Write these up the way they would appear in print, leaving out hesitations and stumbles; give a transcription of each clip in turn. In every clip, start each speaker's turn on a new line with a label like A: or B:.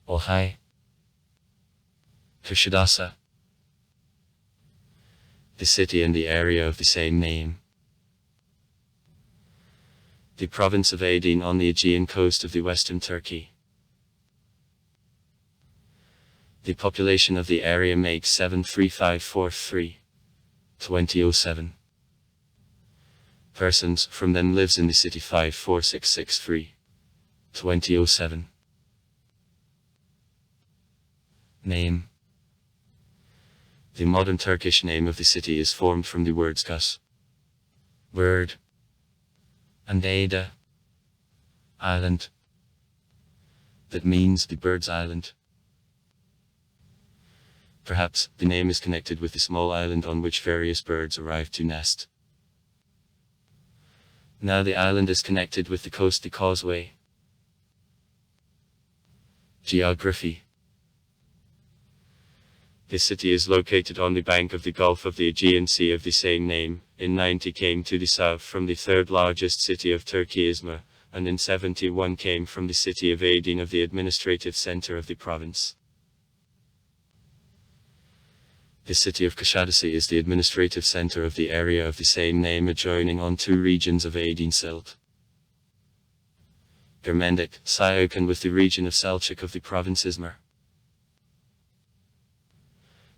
A: Olhai. Kusadasi. The city and the area of the same name. The province of Aydin on the Aegean coast of the western Turkey. The population of the area makes 73543. 2007. Persons from them lives in the city 54663. 2007. Name. The modern Turkish name of the city is formed from the words Kus, bird, and Ada, island. That means the bird's island. Perhaps the name is connected with the small island on which various birds arrive to nest. Now the island is connected with the coast, the causeway. Geography. The city is located on the bank of the Gulf of the Aegean Sea of the same name. In 90 came to the south from the third largest city of Turkey, Izmir, and in 71 came from the city of Aydin of the administrative center of the province. The city of Kusadasi is the administrative center of the area of the same name, adjoining on two regions of Aydin Silt. Germendik, Sayokan, with the region of Selçuk of the province Izmir.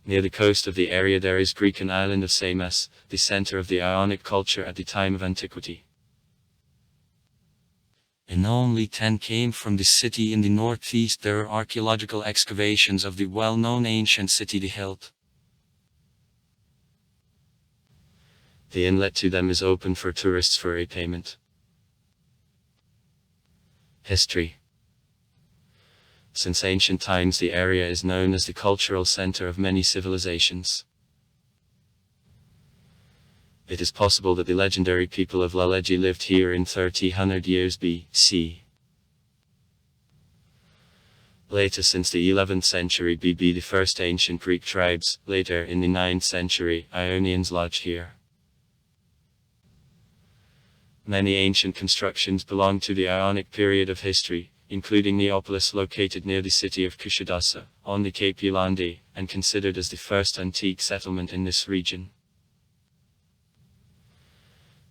A: Near the coast of the area there is Greek island of Samos, the center of the Ionic culture at the time of antiquity. And only 10 came from the city. In the northeast there are archaeological excavations of the well-known ancient city the Hilt. The inlet to them is open for tourists for a payment. History. Since ancient times the area is known as the cultural center of many civilizations. It is possible that the legendary people of Lalegi lived here in 3000 years BC. Later, since the 11th century BB, the first ancient Greek tribes, later in the 9th century, Ionians lodged here. Many ancient constructions belong to the Ionic period of history, including Neapolis, located near the city of Kusadasi, on the Cape Yolandi, and considered as the first antique settlement in this region.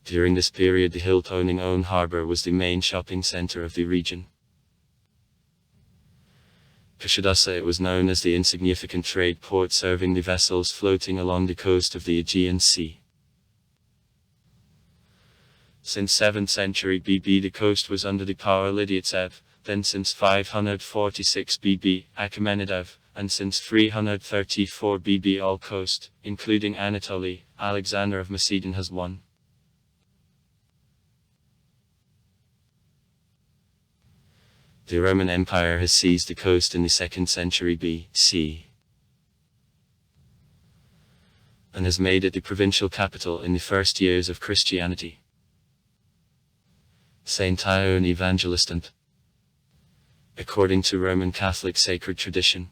A: During this period the Hilt, owning own harbor, was the main shopping center of the region. Kusadasi, it was known as the insignificant trade port, serving the vessels floating along the coast of the Aegean Sea. Since 7th century BB the coast was under the power of Lydiatsev, then since 546 BB, Achaemenidov, and since 334 BB all coast, including Anatolia, Alexander of Macedon has won. The Roman Empire has seized the coast in the 2nd century BC, and has made it the provincial capital in the first years of Christianity. Saint Ione Evangelist. And according to Roman Catholic sacred tradition,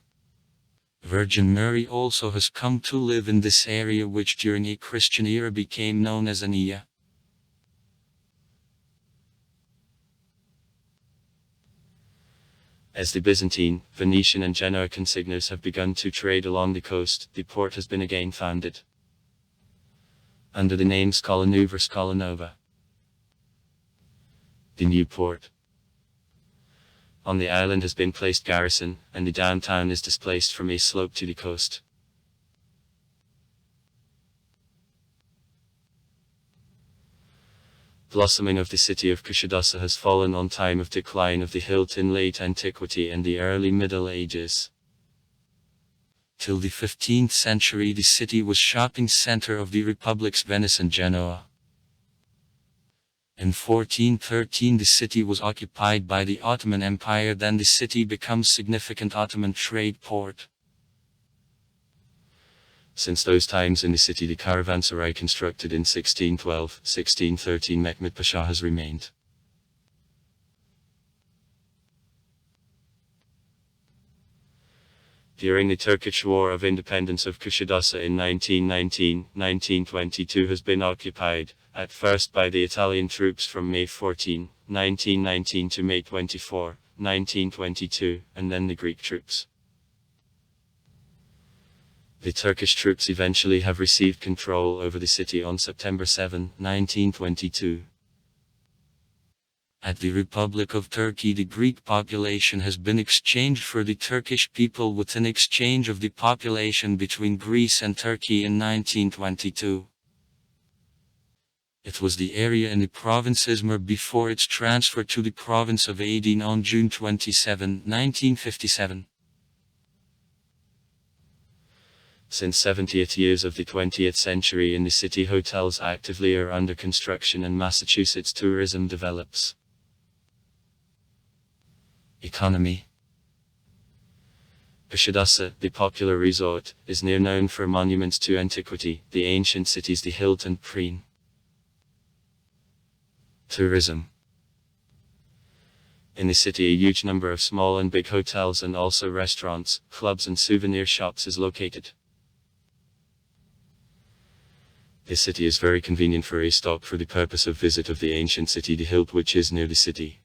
A: Virgin Mary also has come to live in this area, which during a Christian era became known as Ania. As the Byzantine, Venetian and Genoa consignors have begun to trade along the coast, the port has been again founded under the name Scala Nuova or Scala Nova. The new port on the island has been placed garrison, and the downtown is displaced from a slope to the coast. Blossoming of the city of Kusadasi has fallen on time of decline of the Hilt in late antiquity and the early Middle Ages. Till the 15th century the city was shopping center of the republics Venice and Genoa. In 1413 the city was occupied by the Ottoman Empire, then the city becomes significant Ottoman trade port. Since those times in the city the caravanserai constructed in 1612-1613 Mehmed Pasha has remained. During the Turkish War of Independence of Kusadasi in 1919-1922 has been occupied, at first by the Italian troops from May 14, 1919 to May 24, 1922, and then the Greek troops. The Turkish troops eventually have received control over the city on September 7, 1922. At the Republic of Turkey, the Greek population has been exchanged for the Turkish people with an exchange of the population between Greece and Turkey in 1922. It was the area in the province Izmir before its transfer to the province of Aydin on June 27, 1957. Since 70th years of the 20th century in the city, hotels actively are under construction and Massachusetts tourism develops. Economy. Kusadasi, the popular resort, is known for monuments to antiquity, the ancient cities, the Hilton Preen. Tourism. In the city, a huge number of small and big hotels and also restaurants, clubs and souvenir shops is located. The city is very convenient for a stop for the purpose of visit of the ancient city, the Hilt, which is near the city.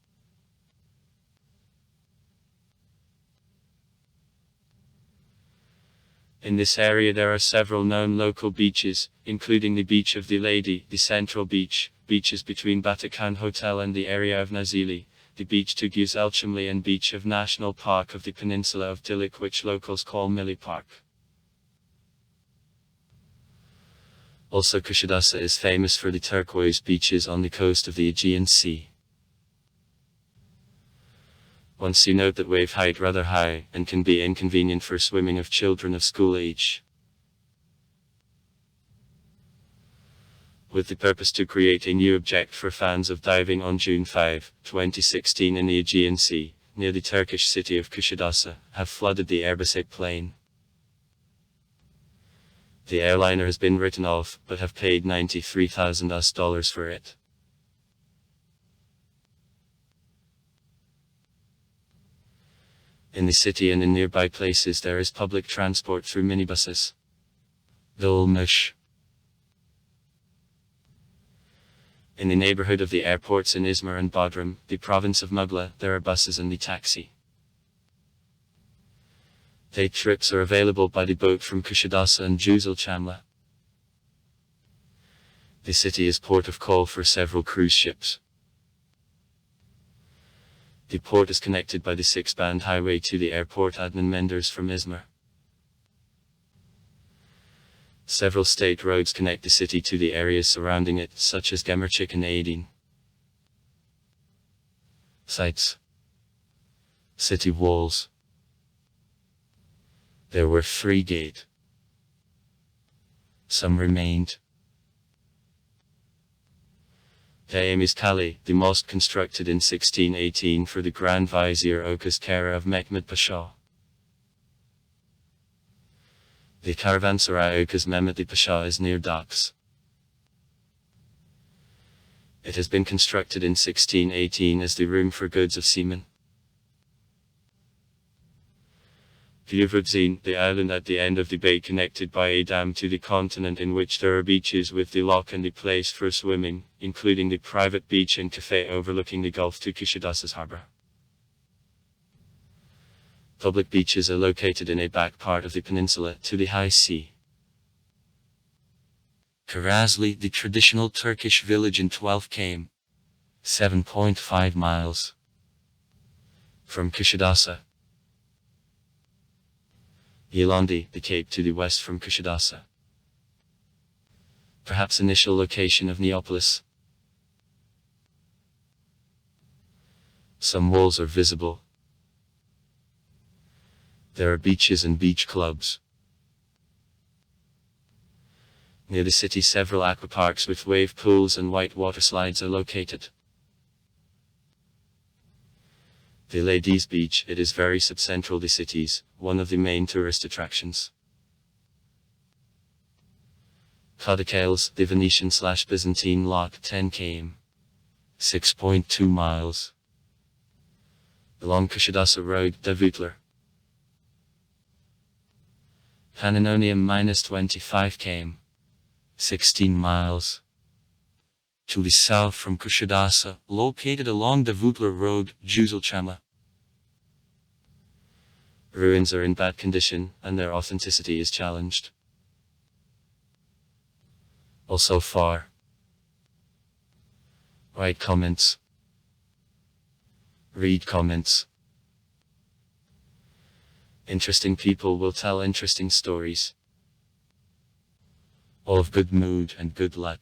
A: In this area there are several known local beaches, including the Beach of the Lady, the Central Beach, beaches between Batakan Hotel and the area of Nazilli, the Beach to Güzelçamlı and Beach of National Park of the Peninsula of Dilik, which locals call Milli Park. Also, Kusadasi is famous for the turquoise beaches on the coast of the Aegean Sea. Once you note that wave height rather high, and can be inconvenient for swimming of children of school age. With the purpose to create a new object for fans of diving on June 5, 2016 in the Aegean Sea, near the Turkish city of Kusadasi, have flooded the Elbise plain. The airliner has been written off, but have paid $93,000 for it. In the city and in nearby places there is public transport through minibuses. Dolmuş. In the neighborhood of the airports in Izmir and Bodrum, the province of Muğla, there are buses and the taxi. Day trips are available by the boat from Kusadasi and Güzelçamlı. The city is port of call for several cruise ships. The port is connected by the 6-band highway to the airport Adnan Menderes from Izmir. Several state roads connect the city to the areas surrounding it, such as Gemerçik and Aydin. Sites. City walls. There were 3 gates. Some remained. Camii Kale, the mosque constructed in 1618 for the Grand Vizier Okas Kara of Mehmed Pasha. The Caravanserai Okas Mehmet Pasha is near docks. It has been constructed in 1618 as the room for goods of seamen. Güvercin, the island at the end of the bay connected by a dam to the continent, in which there are beaches with the lock and the place for swimming, including the private beach and cafe overlooking the Gulf to Kusadasi's harbor. Public beaches are located in a back part of the peninsula to the high sea. Kirazli, the traditional Turkish village in 12 km, 7.5 miles from Kusadasi. Yalandi, the cape to the west from Kusadasi. Perhaps initial location of Neapolis. Some walls are visible. There are beaches and beach clubs. Near the city several aquaparks with wave pools and white water slides are located. The Ladies Beach, it is very subcentral the cities, one of the main tourist attractions. Kodakales, the Venetian/Byzantine lock, 10 km, 6.2 miles. Along Kusadasi Road, Davutlar. Panonium -25 km, 16 miles. To the south from Kusadasi, located along Davutlar Road, Güzelçamlı. Ruins are in bad condition, and their authenticity is challenged. Also far. Write comments. Read comments. Interesting people will tell interesting stories. All of good mood and good luck.